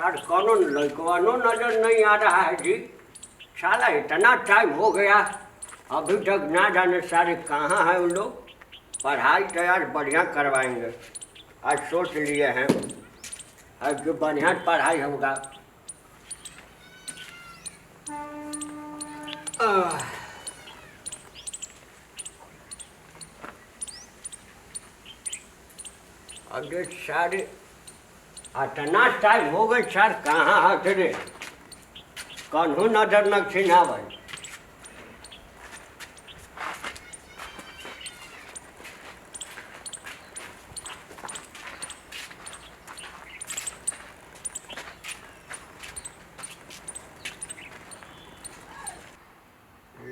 Sir कौन लड़कवानो नजर नहीं आ रहा है जी। साला इतना टाइम हो गया अभी तक ना जाने सारे कहाँ हैं उन लोग। पढ़ाई तो यार बढ़िया करवाएंगे, आज सोच लिए हैं आज जो बढ़िया पढ़ाई होगा। अरे सारे इतना टाइम हो गए सर कहाँ आते रे, कौन नजर न छिनावे।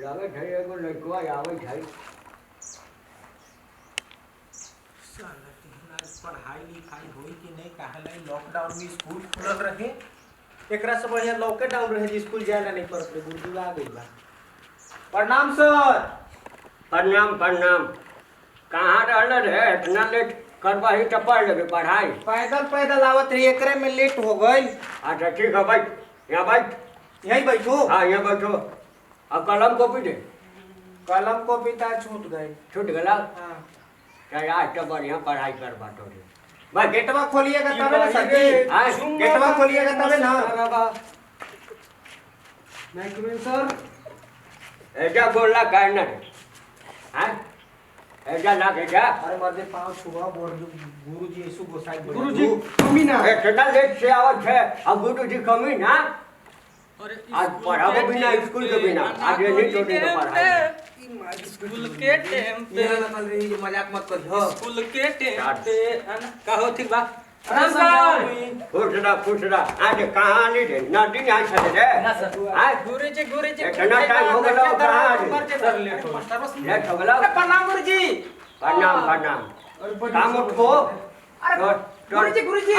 लगे थे एगो लड़कवा आवे है। पढ़ाई लिखाई होई कि नहीं काहे लॉकडाउन में स्कूल खुलल रहे, एकरा से बढ़िया लॉकडाउन रहे जी स्कूल जाए नहीं पड़त रहे। गुरु आ गई बा। प्रणाम सर। प्रणाम प्रणाम। कहाँ रहल रे इतना लेट करवाही तो पढ़ लेबे पढ़ाई। पैदल पैदल आवत रही, एकरे में लेट हो गई। अच्छा ठीक है बैठ, यहाँ बैठ। यहीं बैठो। हाँ यहाँ बैठो। अब कलम कॉपी दे। कलम को भी ता छूट गई। छूट गला। हाँ आज तो बढ़िया पढ़ाई कर बाटो रे। भाई गेटवा खोलिएगा तबे ना सर जी, गेटवा खोलिएगा तबे ना। मैकमेन सर ऐजा बोलना कहना रे, हाँ ऐजा ना ऐजा। अरे मर्दे पाँव छुआ बोल गुरुजी यीशु गोसाई बोल। गुरुजी कमी ना है, इतना लेट से आवत है अब गुरुजी कमी ना। आज पढ़ाबो बिना स्कूल के बिना आज ये नहीं छोड़ने का पढ़ाई। स्कूल के टाइम पे नकल रही है, मजाक मत करियो। स्कूल के टाइम पे कहो ठीक बा। अरे सर खुश रहा आज कहाँ ली रे नदी यहाँ चले रे। आज गुरुजी इतना टाइम हो गया कहाँ सर लेट हो गया। प्रणाम गुरुजी। प्रणाम काम उठो। गुरुजी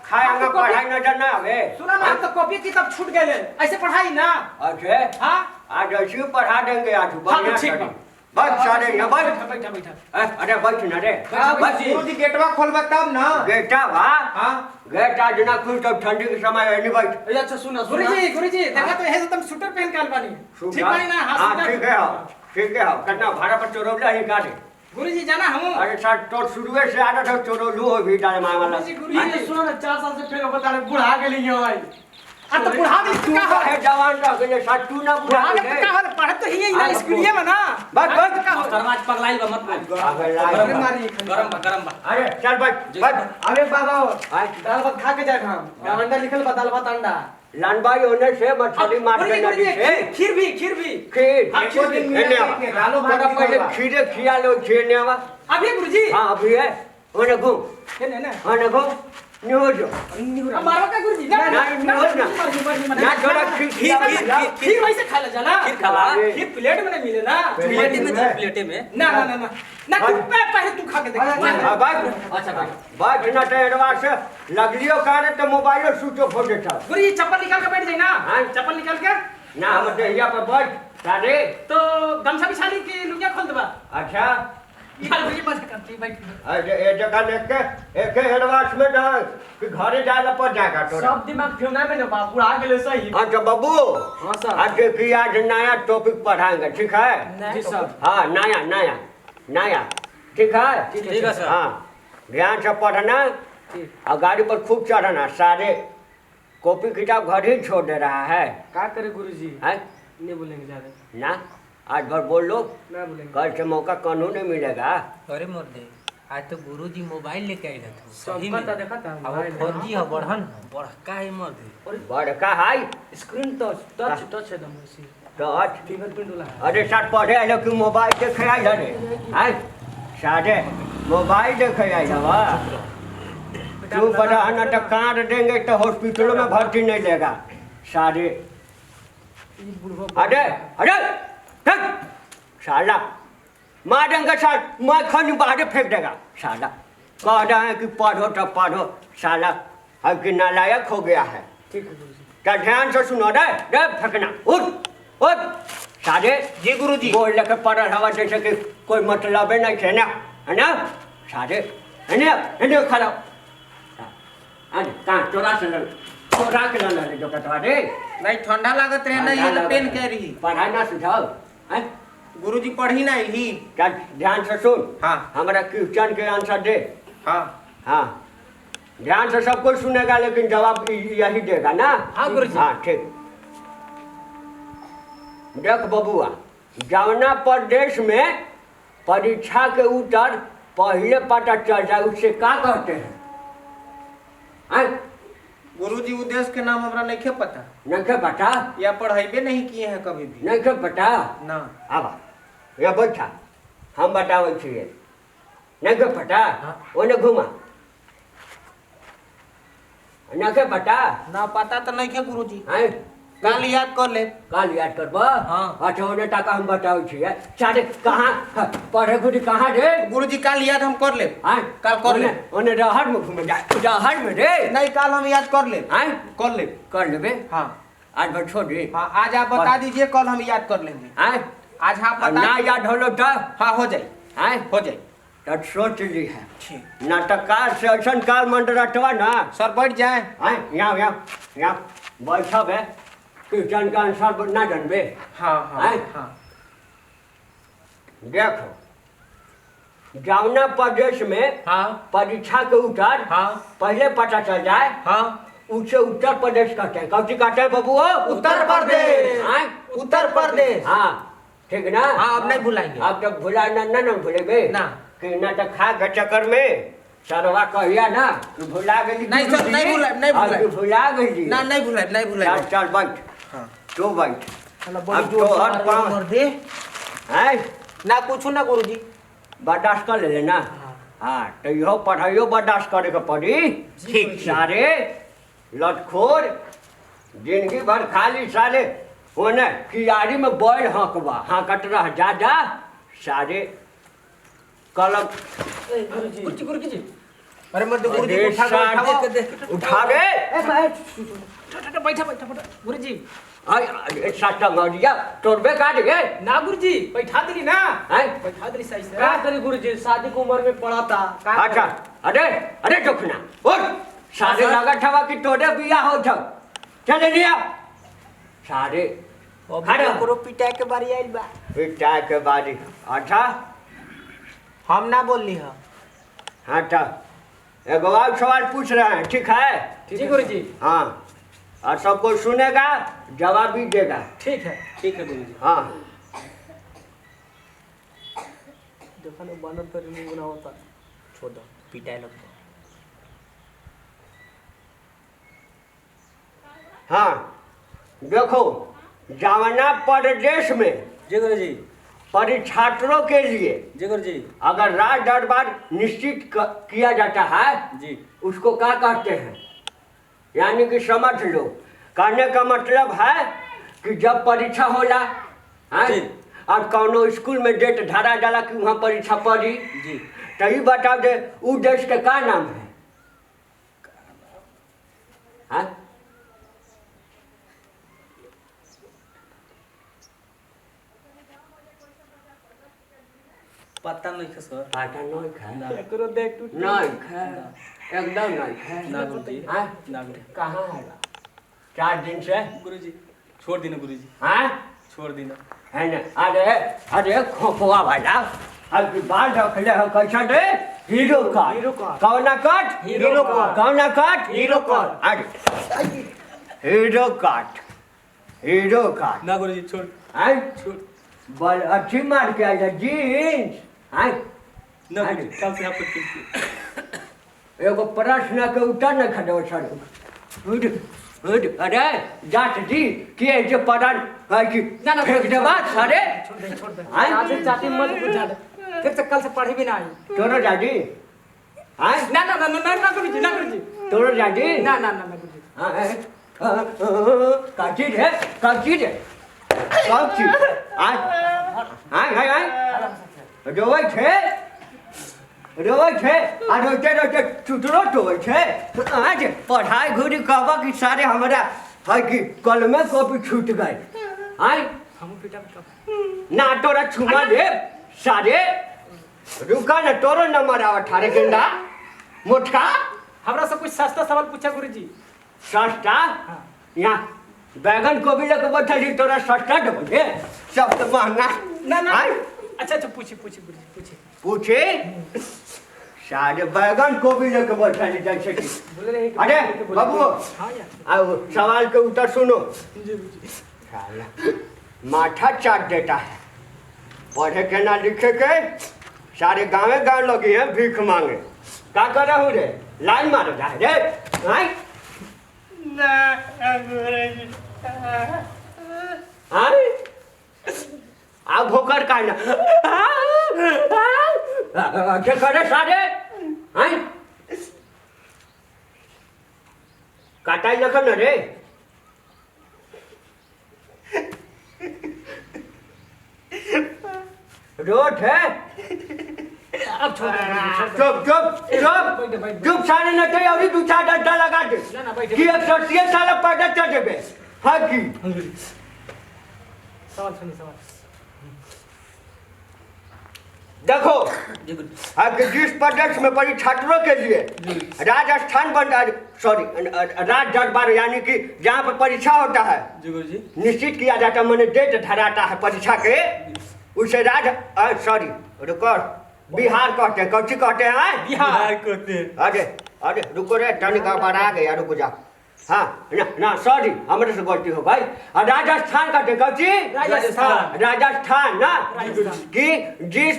खाएंगे पढ़ाई नजर ना आवे। सुना ना तो कॉपी किताब छूट गए ऐसे पढ़ाई ना। अच्छे हाँ आज ऐसे पढ़ा देंगे आज बढ़िया ठीक करी। बैठ सारे यहाँ बैठ। बैठा अरे बैठ ना रे। गुरुजी गेटवा खोलबा तब ना। गेटा वाह हाँ गेट आज ना खुल तब ठंडी के समय नहीं बैठ। अच्छा सुना गुरुजी देखा तो है तुम शूटर पहन के आल बानी। ठीक है ना। हाँ ठीक है कितना भाड़ा पर चोरौला ही का दे। गुरुजी जाना हम। अरे सर तो शुरुए से आना था चोरौलू हो भी डाले मार वाला। गुरुजी सुनो ना 4 साल से फिर बता रहे बुढ़ा के लिए भाई। अब तो बुढ़ा भी तू का है जवान रह गए सर तू ना बुढ़ा बुढ़ा गए। के का है पढ़त तो ही है ना स्कूलिए में ना। बस समाज पगलाइल बा मत बोल। अरे मारी गरम बा। अरे चल बैठ। अरे बाबा आज दाल भात खा के जाए हम। अंडा लिखल बा दाल भात अंडा। लानबाई होने से मछली मार के नदी से खीर भी खीर हाँ, खीर भी एने आवा। दालो भात थोड़ा पहले खीरे खिया लो छेने आवा। अभी गुरुजी हाँ अभी है ओने घूम ना ओने घूम नहीं हो जो मारो का गुरुजी ना ना थोड़ा खीर वैसे खा ले जाला। खीर खाला। खीर प्लेट में नहीं मिले ना। प्लेटे में ना तू पहले तू खा के देख। अच्छा भाई बात ना तो एडवांस लगलियो कार तो मोबाइल स्विच ऑफ हो जाता। गुरुजी चप्पल निकाल के बैठ जाए ना। हाँ चप्पल निकाल के ना हम देहिया पर बैठ सारे तो गमछा बिछा ली कि लुंगिया खोल देबा। अच्छा यार गुरुजी मत करती बैठ। अरे ए जगह लेके एक एडवांस में ना कि घरे जाए पर जाएगा तो सब दिमाग ठेवना में ना बाबू आ गेले सही। हाँ तो बाबू हां सर आज देखिए आज नया टॉपिक पढ़ाएंगे ठीक है। जी सर। हाँ नया ठीक है। ठीक है सर। हाँ ध्यान से पढ़ना और गाड़ी पर खूब चढ़ना। सारे कॉपी किताब घर ही छोड़ दे रहा है। का करे गुरुजी हैं? नहीं बोलेंगे ज्यादा। ना आज भर बोल लो ना बोलेंगे। कल से मौका कानून नहीं मिलेगा। अरे मर्दे आज तो गुरुजी मोबाइल लेके आइल हथु। सब पता देखा था अब 4G ह बढ़न बड़का है मर्दे। बड़का हाई स्क्रीन टच है दम से। तो आज फिंगरप्रिंट वाला। अरे साथ पढ़े आए कि मोबाइल देखे आई रे। हैं सारे मोबाइल देखे आई हवा। तू बड़ा है ना तो काट देंगे तो हॉस्पिटलों में भर्ती नहीं लेगा सारे। अरे साला मारेंगे सर मैं खन बाहर फेंक देगा साला। कह रहे हैं कि पढ़ो तो पढ़ो साला अब कि नालायक हो गया है। ठीक है गुरुजी। क्या ध्यान से सुनो रे फेंकना उठ सारे। जी गुरुजी। बोल लेके पढ़ हवा जैसे कि कोई मतलब नहीं है ना है ना सारे। खड़ा कहाँ चौरा से चोरा के ला ले जो कटवा दे नहीं ठंडा लागत रहे ना ये पेन कह रही पढ़ाई ना सुझाव हैं गुरुजी पढ़ी ना ही क्या ध्यान से सुन हाँ हमारा क्वेश्चन के आंसर दे हाँ हाँ ध्यान से सब कुछ सुनेगा लेकिन जवाब यही देगा ना हाँ गुरुजी। हाँ ठीक देख बबुआ जमुना प्रदेश में परीक्षा के उत्तर पहले पता चल जाए उससे क्या कहते हैं गुरुजी उद्देश्य के नाम हमरा नहीं पता नहीं के पता या पढ़ाई नहीं किए हैं कभी भी नहीं के पता ना आबा ये बैठा हम बतावे छिए नहीं के पता ओने घुमा नहीं के पता ना पता तो नहीं है गुरुजी हैं काल याद कर ले काल याद करबा हाँ। अच्छा ओने टाका हम बतावे छिए सारे कहाँ पढ़े खुद कहाँ रे गुरुजी काल याद हम कर ले हैं काल कर ले ओने रहर में घूमे जा रहर में रे नहीं काल हम याद कर ले हैं कर ले कर लेबे हाँ आज बस छोड़ दे हाँ आज आप बता दीजिए कल हम याद कर लेंगे हैं आज आप और बता ना याद होलो तो हाँ हो जाए हैं हो जाए तो सोच ली है ठीक नाटककार से ऐसा काल मंडरटवा ना सर बैठ जाए हैं यहाँ बैठब है क्वेश्चन का आंसर ना जानबे हाँ हाँ हैं? हाँ देखो जमुना प्रदेश में हाँ परीक्षा के उत्तर हाँ पहले पता चल जाए हाँ उसे उत्तर प्रदेश कहते हैं कौन कहते हैं बबुओ उत्तर प्रदेश हैं? उत्तर प्रदेश हाँ ठीक ना हाँ अब नहीं भुलाएंगे अब तक भुला ना भूलेबे ना कि नाटक खा के चक्कर में सरवा कहिया ना कि भुला गेली नहीं सर, नहीं भुला- नहीं भुला। कि भुला गेली ना नहीं भुलाए नहीं भुलाए चल बैठ हाँ तो बैठ चलो अब बड़ी तो जोर से हर मारे पाँव- मर दे हैं ना पूछू ना गुरुजी बर्दाश्त कर ले ना हाँ तो इहो पढ़ाइयो बर्दाश्त करे के पड़ी ठीक सारे लटखोर जिंदगी भर खाली सारे होने कियारी में बैल हकबा हाँकट रह जा सारे कलम गुरुजी गुरुजी जी अरे मत गुरुजी अरे को सारे उठा रे बैठा बैठा बैठा गुरुजी साटा मरिया तोड़बे काट गे ना गुरुजी बैठा दिली ना हैं बैठा दिली सही से क्या करे गुरुजी शादी की उम्र में पड़ा था अच्छा अरे अरे जोखना उठ सारे लगत हवा कि तोड़े बिया हो छ चले लिया सारे खड़े हो। करो पिटाई के बारी आइल बा पिटाई के बारी अच्छा हम ना बोलली है हाँ तो एगो और सवाल पूछ रहे हैं ठीक है जी गुरुजी हाँ और सब कुछ सुनेगा जवाब भी देगा ठीक है गुरुजी हाँ देखा ना बानर पर नहीं बना होता छोड़ दो पिटाई लगता हाँ देखो जमुना प्रदेश में जी गुरुजी परीक्षार्थियों के लिए जी गुरुजी अगर राज दरबार निश्चित किया जाता है जी उसको क्या कहते हैं यानी कि समझ लो कहने का मतलब है कि जब परीक्षा होला जी। है और कौनो स्कूल में डेट धरा जाला कि वहाँ परीक्षा पड़ी जी तो ये बता दे उ देश के का नाम है हाँ? पता नहीं है सर पता नहीं है एकरो देख टूट नहीं है एकदम नहीं है ना गुरुजी हाँ? ना गुरुजी कहाँ है 4 दिन से गुरुजी छोड़ देना गुरुजी हाँ छोड़ देना है ना अरे खोखवा भाजा अब की बाल रखले हो कैसा दे हीरो का कौना कट हीरो का। कौना कट हीरो का। अरे हीरो का ना गुरुजी छोड़ हैं छोड़ बल अच्छी मार के आया जीन्स हैं ना गुरुजी कल से आप कुछ एगो प्रश्न के उत्तर न खड़ो सर अरे जाट जी के जे पढ़ल है कि ना, ना, फेंक दे बात सारे छोड़ दे हैं चाची चाची मत बुझा दे फिर से कल से पढ़ी भी ना आई तोरो जाजी हैं ना ना ना ना ना गुरुजी ना गुरुजी तोरो जाजी ना ना ना ना गुरुजी का चीज है सब चीज रोवे छे आ रोते चुटरो टोवे छे आज पढ़ाई घुरी कहबा कि सारे हमरा है कि कलमे कॉपी छूट गए आई हम पिटा ना तोरा छुमा दे सारे रुका ना तोरो नंबर आवा ठारे गेंडा मोटका हमरा से कुछ सस्ता सवाल पूछा गुरुजी सस्ता यहाँ बैगन को भी लेके बैठल छी तोरा सस्ता देबो रे सब तो महंगा ना ना आय? अच्छा अच्छा पूछिए पूछिए पूछिए पूछे सारे बैगन को भी लेके बैठल छी जैसे कि बोले रहे अरे बाबू हाँ यार आओ सवाल के उत्तर सुनो जी जी साला माथा चाट देता है पढ़े के ना लिखे के सारे गाँवे गाँव लगी हैं भीख मांगे क्या कर रहा हूँ रे लाइन मारे जा रे आय आय आ भोकर का ना क्या करे सारे आय काटाई लखन रे रोट है अब छोड़ चुप चुप चुप चुप सारे नटे और दू चार डंडा लगा दे ना ना बैठे कि 180 साल पैदा चढ़ देबे हाँ की सवाल सुनिए सवाल देखो जी गुरु आपके जिस प्रदेश में पढ़ी छात्रों के लिए राजस्थान सॉरी राज्य दरबार यानी कि जहाँ पर परीक्षा होता है जी गुरु जी निश्चित किया जाता है मैंने डेट धराता है परीक्षा के उसे सॉरी रुको बिहार कहते हैं कौची कहते हैं बिहार कहते हैं अरे अरे रुको रे टर्न का बार आ गया रुको जा हाँ ना सॉरी हमारे से गलती हो गई राजस्थान कहते हैं कौची राजस्थान ना कि जिस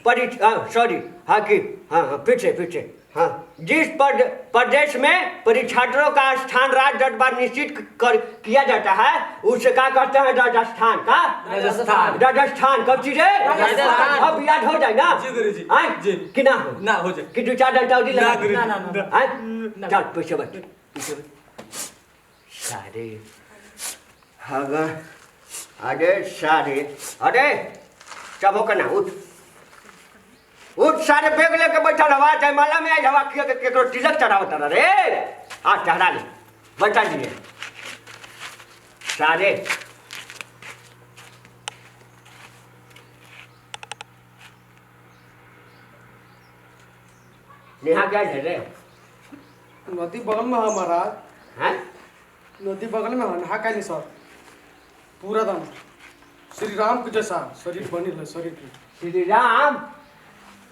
परीक्षा सॉरी हाँ कि हाँ पीछे हाँ जिस प्रदेश में परीक्षार्थियों का स्थान राज्य दरबार निश्चित किया जाता है उसे क्या कहते हैं राजस्थान का राजस्थान कब चीज है राजस्थान। अब याद हो जाए ना जी गुरु जी। आय? जी। कि ना ना हो जाए कि दो चार डंडा उड़ी लगा गुरु जी। दे। आय? चल पीछे बैठ सारे अगर अरे सारे अरे सब होकर ना उठ सारे बैग लेके बैठल हवा चाहे माला में आई हवा किया के केकरो तिलक चढ़ावत रहा रे आ चढ़ा ले बैठा दिए सारे नेहा क्या है रे नदी बगल में है महाराज हैं नदी बगल में है नहा का नहीं सर पूरा दम श्री राम के जैसा शरीर बनी है शरीर की श्री राम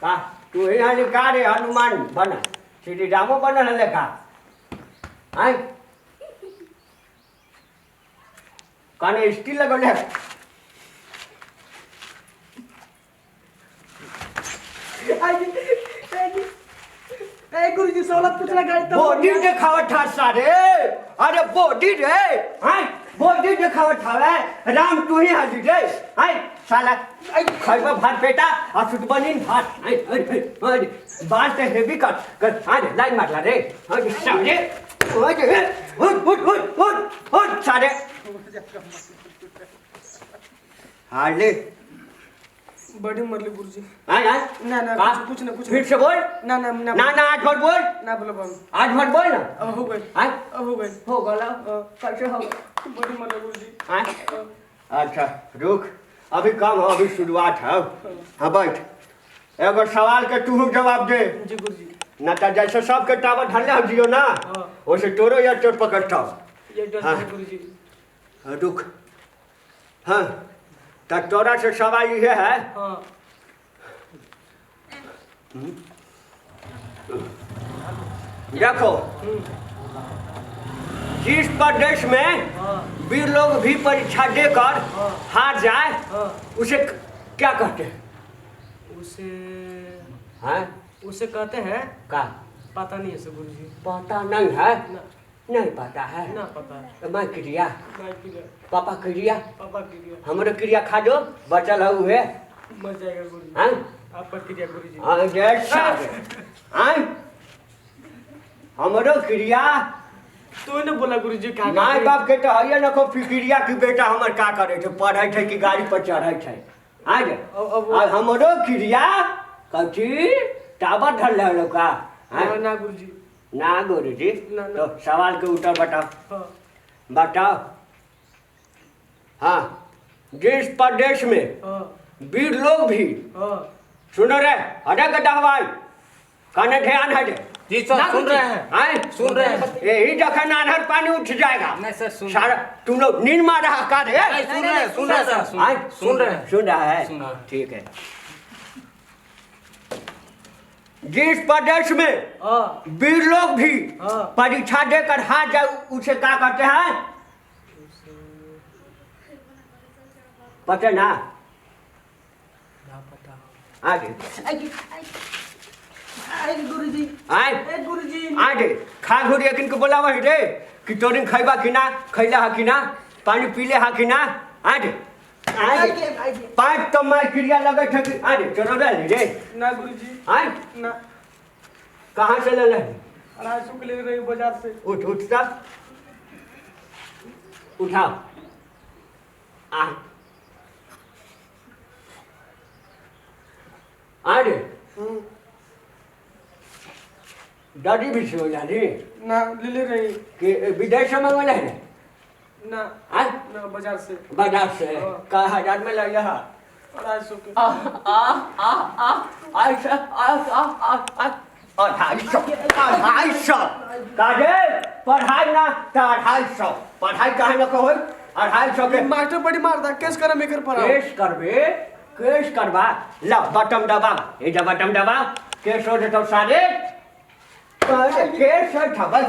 का तू यहाँ लिखा रे हनुमान बना श्री रामो बनल है लेखा आय काने स्टील लगल है गुरुजी सवाल पूछना गाड़ी बॉडी दिखावत था सारे अरे बॉडी रे आय बॉडी दिखावत था राम तू ही हाजिर रे आय साला आई खाइबा भात बेटा आ सुत बनिन भात आई बात है हेवी कर आरे लाइन मारला रे अरे सारे ओए उठ सारे हाले बड़ी मरली गुरुजी आय आय ना ना का? कुछ ना कुछ फिर से बोल ना ना ना ना आज भर बोल ना बोलो बम आज भर बोल ना अब हो गई आय अब हो गई हो गला कैसे हो बड़ी मरली गुरुजी आय अच्छा रुक अभी कम हो अभी शुरुआत है हाँ बैठ एगो सवाल के तू जवाब दे जी गुरुजी ना तो जैसे सबके टावर ढलने हो जियो ना वैसे तोरो या चोट पकड़ता ये डर हाँ। गुरुजी रुक हाँ तो तोरा से सवाल ये है हाँ देखो जिस प्रदेश में हाँ वीर लोग भी परीक्षा देकर हार जाए हाँ उसे क्या कहते हैं उसे हैं उसे कहते हैं का पता नहीं है सर गुरुजी पता नहीं है ना नहीं पता है ना पता है तो मैं क्रिया ना क्रिया पापा क्रिया पापा क्रिया हमरो क्रिया खा दो बचल है उहे मर जाएगा गुरुजी हैं आपका क्रिया गुरुजी हमरो क्रिया तो ने बोला गुरुजी का माय बाप के तो है न को फिक्रिया की बेटा हमर का करे थे पढ़ै थे कि गाड़ी पर चढ़ै थे आज अब और हमरो क्रिया कथी टावर ढल रहे का ना गुरुजी ना गुरुजी ना, ना। तो सवाल के उत्तर बताओ हाँ बताओ हाँ जिस प्रदेश में हाँ वीर लोग भी हाँ सुनो रे अरे गड्ढा हवाई काने ध्यान है जी सर सुन रहे हैं। हैं? सुन रहे हैं। यही जगह नानहर पानी उठ जाएगा। नहीं सर सुन सारा तुम लोग नींद मार रहा का रे? नहीं, सुन रहे हैं, सुन रहे हैं सर, हैं? सुन रहे हैं। सुन रहा है, सुन रहा है। ठीक है। जिस प्रदेश में हाँ वीर लोग भी हाँ। परीक्षा देकर हार जाए उसे क्या कहते हैं? पता ना? आगे गुरुजी आए गुरुजी आगे खा घुरी किनको बोला वही रे कि तोरिन खैबा कि ना, खैला हा कि ना, पानी पीले हा कि ना? आगे आगे पाँच तो मैं क्रिया लगे थे कि आगे चलो रे ना गुरुजी आए ना कहाँ से ले रहे? 250 के ले रही हूँ बाजार से। उठ उठ सब उठाओ आ आगे दादी भी से हो जानी ना ले रही कि विदेश में मंगल है ना आ ना बाजार से बाजार से हाँ। का हजार में लग रहा 250 के। आ आ आ आ ऐसा आ 250 काजे पढ़ाई ना तो 250 पढ़ाई काहे न कहो 250 के मास्टर बड़ी मारता केस करा मेकर पर केस करवा ला बटम दबा ये जब बटम दबा केस हो तो सारे केस है ठबल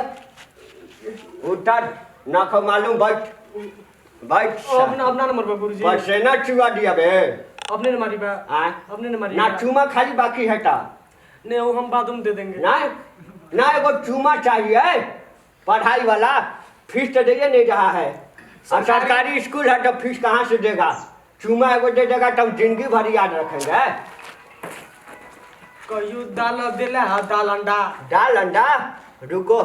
उतर ना को मालूम बैठ अपना नंबर पर गुरुजी बस ना चुआ दिया बे अपने ने मारी बा आ अपने ने मारी ना चुमा खाली बाकी है ता नहीं वो हम बाद में दे देंगे ना ना एगो चुमा चाहिए पढ़ाई वाला फीस तो दे नहीं रहा है और सरकारी स्कूल है तो फीस कहाँ से देगा? चुमा एगो दे देगा तो जिंदगी भर याद रखेंगे। कहियो दाल देला है दाल अंडा डाल अंडा रुको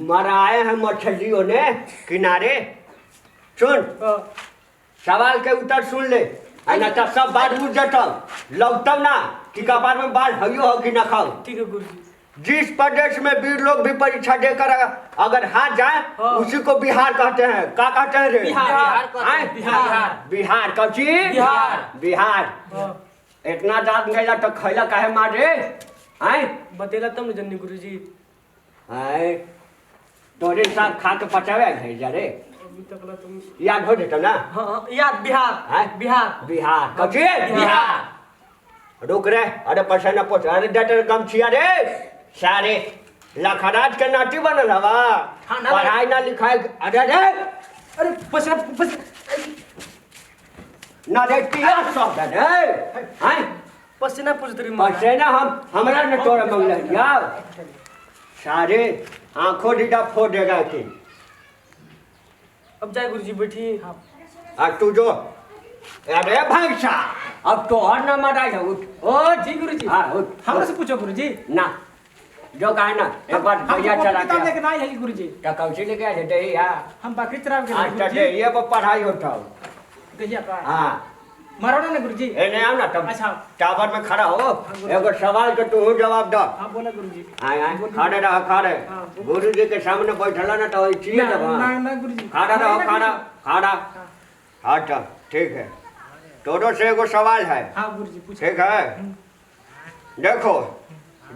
मराए हैं मछलियों ने किनारे सुन सवाल के उत्तर सुन ले ना तो सब बाढ़ उठ जतब लौटब ना कि कपार में बाढ़ हइयो हो कि ना खाओ। ठीक है गुरुजी। जिस प्रदेश में वीर लोग भी परीक्षा देकर अगर हार जाए हाँ। उसी को बिहार कहते हैं। क्या कहते हैं रे? बिहार बिहार कब चीज? बिहार हाँ इतना दांत गैला तो खैला काहे मार रे? आए बतेला तब न जन्नी गुरुजी। आए तोरे साथ खा के पचावे है जा रे अभी तक ला तुम याद हो देता ना? हाँ याद बिहार हैं? बिहार बिहार कब चीज? रुक रे अरे पछाना पोछ अरे डटर कम छिया रे सारे लखराज के नाटी बनल हवा पढ़ाई ना लिखाई अरे रे अरे पछना ना रे पिया सब रे हैं पछना पूछ रही पछना हमरा ने तोरा मंगल यार सारे आंखों डीडा फोड़ देगा कि अब जाए गुरुजी बैठिए हाँ आज तू जो अरे भाई साहब अब तो और ना मराई है उठ ओ जी गुरुजी हाँ उठ हमरा से पूछो गुरुजी। ना जो कहा ना एक बार भैया चला किताब गया लेके ना आई गुरुजी। तो कौशी लेके आ जाते ही यार हम बकरी चराव के आज तक ये पर पढ़ाई होता हो गैया का हाँ मारो ना गुरुजी। ए नहीं आओ ना तब अच्छा टावर में खड़ा हो एगो सवाल के तू जवाब दो। हाँ बोला गुरुजी। आए आए खड़े रहो खड़े हाँ, गुरु जी के सामने बैठला ना तो चिए ना दब ना गुरुजी खड़ा रहो खड़ा खड़ा अच्छा ठीक है तोरो से एगो सवाल है हाँ गुरुजी पूछो। ठीक है देखो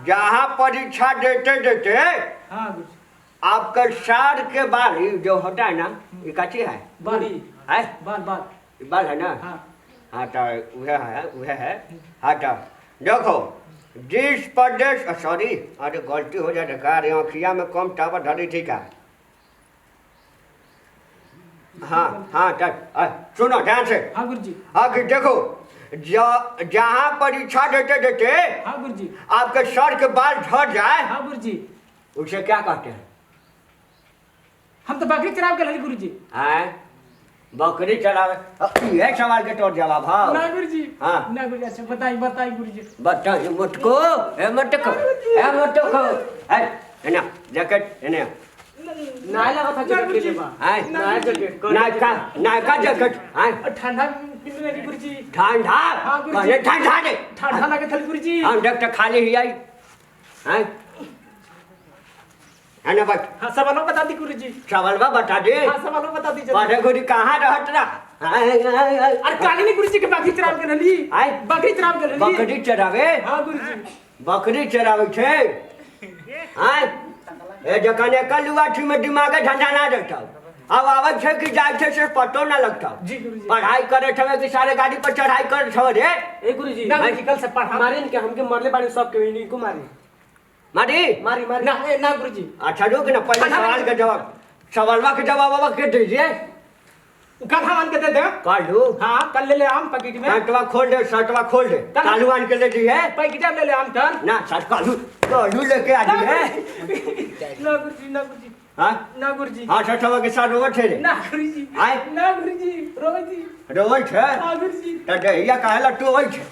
जहाँ परीक्षा देते देते हाँ गुरुजी आपका सार के बाल ही जो होता है ना ये कच्ची है बाल है बाल बाल ये बाल है ना हाँ हाँ तो वह है हाँ तो देखो जिस प्रदेश सॉरी अरे गलती हो जाए का रे आँखिया में कम टावर धरी ठीक है हाँ हाँ सुनो ध्यान से हाँ गुरुजी आगे देखो जहाँ परीक्षा देते देते हाँ गुरुजी आपके सर के बाल झड़ जाए हाँ गुरुजी उसे क्या कहते हैं? हम तो बकरी चराव के लगे गुरुजी। हैं बकरी चलावे ये सवाल के तोर जवाब हाँ ना गुरुजी हाँ ना गुरुजी अच्छा बताइए गुरुजी। बताइए मुझको है ना जैकेट है ना ना लगा था जैकेट ले लेबा है ना जैकेट नायका जैकेट है ठंडा पिन लगी गुरुजी। ठंडा हाँ, गुरुजी। कहले ठंडा दे ठंडा लगे थल गुरुजी। हम देखते खाली ही आई हैं है ना बट हाँ सवालों बता दी गुरुजी। सवालवा बता दे हाँ सवालों बता दी जल्दी। पढ़े गुरी कहाँ रहत रहा अरे काली नहीं गुरुजी के बकरी चराव के लली आय बकरी चराव के लली बकरी चरावे हाँ गुरुजी बकरी चरावे छे आय ए जखन एकल युवाठी में दिमागे धंधा ना रहता अब आवक छे कि जाय छे से पतो ना लगता जी गुरुजी। पढ़ाई करे छवे कि सारे गाड़ी पर चढ़ाई करे छवे रे ए गुरुजी ना गुरुजी कल से पढ़ा मारे के हमके मरले बाड़ी सब के इन्हीं को मारी मारी मारी ना ए ना गुरुजी। अच्छा रुक ना पहले सवाल के जवाब सवालवा के जवाब के दीजिए कल हम के दे दे कर लू हां कल ले ले आम पैकेट में शर्टवा खोल दे शर्टवा खोल दे चालू आन के ले दिए पैकेट में ले ले आम कल ना शर्ट कालू लेके आ दिए ना गुरुजी हां ना गुरुजी हां शर्टवा के साथ रोवत है रे ना गुरुजी आय ना गुरुजी रोजी रोवत है हां गुरुजी त दहिया काहेला टोय छे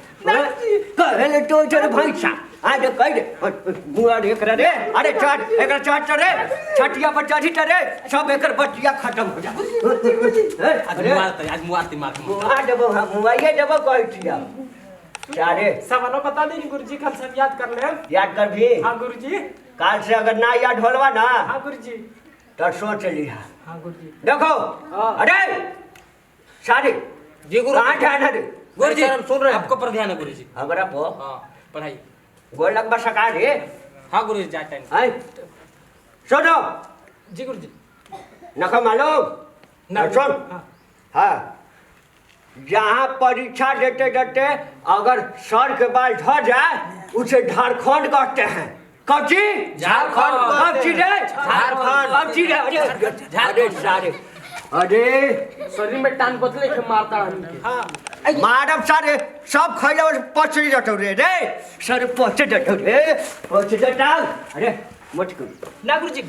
काहेला टोय छे रे भैंसा आ दे कह दे बुआ रे एकरा रे अरे चाट एकरा चाट रे छटिया पर चढ़ी रे सब एकर बटिया खत्म हो जा अरे आज मुआरती मार मुआ देबो हम मुआइए देबो कहै छिया चारे सवालों बता दे गुरुजी कल से याद कर ले याद कर भी हां गुरुजी काल से अगर ना याद होलवा ना हां गुरुजी तो सोच लिया हां गुरुजी देखो अरे सारे जी गुरु कहां जाना रे गुरुजी हम सुन रहे हैं आपको पर ध्यान है गुरुजी हमरा पो हां पढ़ाई गोल लगबा सका रे हां गुरुजी जा टाइम हाय सुनो जी गुरुजी नखा मालूम ना सुन हाँ जहाँ परीक्षा देते देते अगर सर के बाल ढह जाए उसे झारखंड कहते हैं कौची झारखंड कौची रे झारखंड कौची रे अरे सारे अरे शरीर में टांग बदले के मारता हमके हां मानव सारे सब खैले और पचड़ी जटो रे सर पचड़ जटो रे पचड़ जटा अरे मत कर ना गुरुजी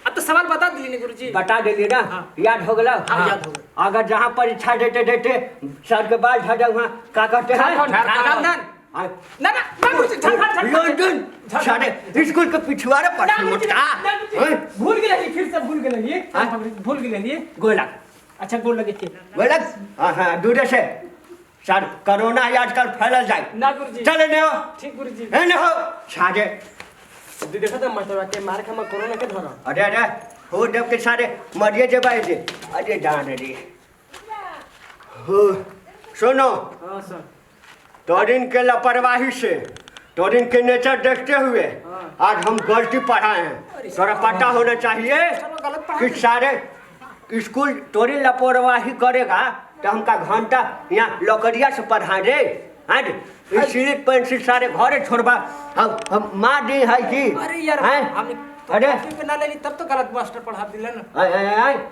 अब तो सवाल बता दिली ने गुरुजी बता देली ना याद हो गया हाँ, याद हो गया। अगर जहाँ परीक्षा देते देते सर के बाल झड़ वहाँ क्या कहते हैं झारखंड हाँ। ना गुरुजी झारखंड लंदन सारे स्कूल के पिछुआरे पढ़ते मोटा भूल गए फिर से भूल गए हाँ? भूल गए गोला अच्छा गोल लगे थे गोला हाँ दूर से सर कोरोना ही आजकल फैल जाए ना गुरुजी चले ने हो ठीक गुरुजी है ने हो सारे देखा था मतलब के मार खा कोरोना के धरा अरे हो जब के सारे मरिए जब आए थे अरे जान रे हो सुनो हां सर तोरिन के लापरवाही से तोरिन के नेचर देखते हुए आज हम गलती पढ़ाए हैं थोड़ा पता होना चाहिए कि सारे स्कूल तोरिन लापरवाही करेगा तो हमका घंटा यहाँ लकड़िया से पढ़ा दे हाँ इसलिए पेंसिल सारे घरे छोड़बा हम मार दी है कि अरे यार हमने अरे पे ना लेनी तब तो गलत मास्टर पढ़ा दिला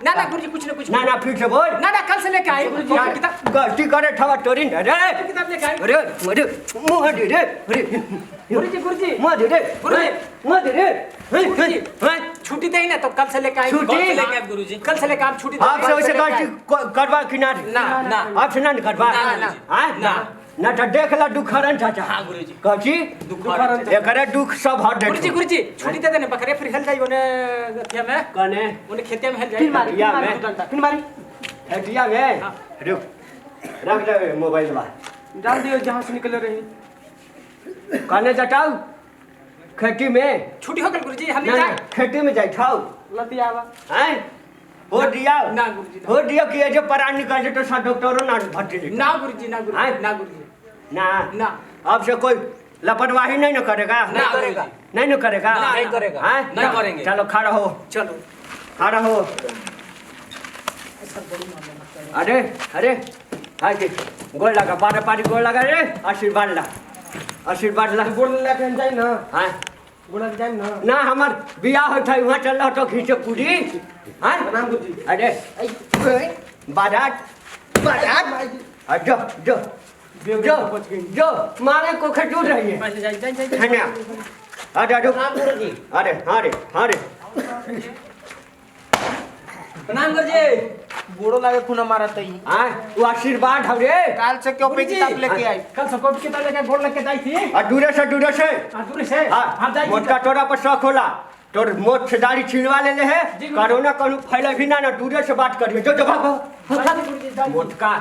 ना ना गुरुजी कुछ ना फिर से बोल ना कल से लेके आए गुरुजी किताब गलती करे ठवा तोरिन अरे किताब लेके आए अरे अरे मुँह दे रे अरे गुरुजी मुँह दे रे मुँह दे रे छुट्टी दे ना तो कल से लेके आए छुट्टी? लेके आए गुरुजी कल से लेके आप छुट्टी आपसे वैसे गलती करवा कि ना ना आपसे ना करवा ना, हाँ ना तो देख ला दुखरन चाचा हाँ गुरुजी कची दुखरन एकरे दुख सब हट दे गुरुजी छुट्टी दे देने बकरे फिर हेल जाई ओने गथिया में कने ओने खेतिया में हेल जाई फिर मारी हटिया में रुक रख दे मोबाइल बा डाल दियो जहां से निकले रही कने जटाऊ खेती में छुट्टी हो गल गुरुजी हम ना जाए खेती में जाई छाऊ लतियावा हैं हो दिया ना गुरुजी हो दिया कि ये जो परान निकल जे तो सा डॉक्टरों ना भर्ती दे ना गुरुजी ना हाँ? गुरुजी ना गुरुजी ना ना अब से कोई लापरवाही नहीं न करेगा ना करेगा नहीं न करेगा नहीं करेगा हाँ? नहीं करेंगे चलो खड़ा हो चलो खड़ा हो अरे अरे हाँ जी गोल लगा पारे पारी गोल लगा रे आशीर्वाद ला गोड़ लेके जाई ना हाँ गोड़ लेके जाई ना ना हमार बियाह होता है वहाँ चल रहा तो खींचे पूरी हाँ प्रणाम गुरुजी अरे बारात जो जो जो जो मारे को खटूट रही है जाई जाई जाई है ना अरे रुक अरे हाँ रे प्रणाम गुरुजी गोड़ो लागे खुना मारा तई हाँ वो आशीर्वाद हम रे काल से क्यों पे किताब लेके आई कल से कॉपी किताब लेके गोड़ लेके जाई थी और दूरे से दूर से हाँ हम जाई मोटका तोरा पर शौक होला तोर मोट से दाढ़ी छिलवा ले है जी, कोरोना कहूँ फैले भी ना दूरे से बात करिए जो भागो गुरुजी जाई मोटका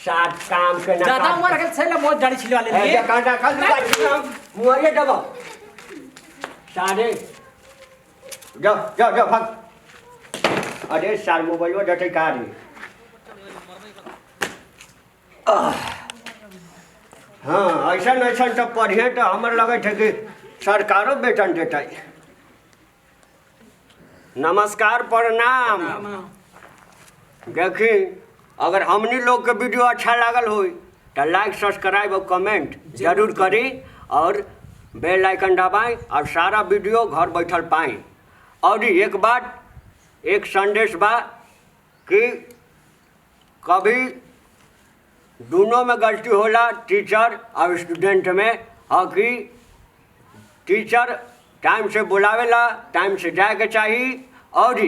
सात काम के ना ज्यादा उम्र के छैला मोट दाढ़ी छिलवा ले ऐसे कांटा कल मुआरे दबो सारे जाओ भाग अरे साल मोबाइल में डटे का रे हाँ ऐसा तो पढ़िए तो हमारे लगे थे कि सरकारों वेतन देता नमस्कार प्रणाम। देखी अगर हमनी लोग के वीडियो अच्छा लागल हो तो लाइक सब्सक्राइब और कमेंट जरूर करी और बेल आइकन दबाएं और सारा वीडियो घर बैठल पाएं। और एक बात एक संदेश बा कि कभी दोनों में गलती होला, टीचर और स्टूडेंट में। है कि टीचर टाइम से बुलावेला, टाइम से जाए के चाहिए और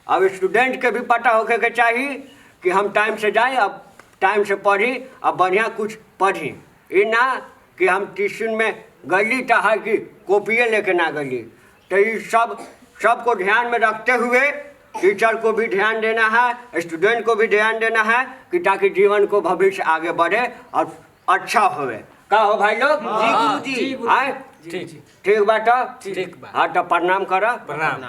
अब स्टूडेंट के भी पता होके के चाहिए कि हम टाइम से जाएं, अब टाइम से पढ़ी, अब बढ़िया कुछ पढ़ी। ये ना कि हम ट्यूशन में गली तो है कि कॉपिए लेके ना गली। तो ये सबको ध्यान में रखते हुए टीचर को भी ध्यान देना है, स्टूडेंट को भी ध्यान देना है कि ताकि जीवन को भविष्य आगे बढ़े और अच्छा होवे। का हो भाई लोग? जी गुरुजी। आए ठीक ठीक बात। ठीक बा। हाँ तो प्रणाम करो। प्रणाम।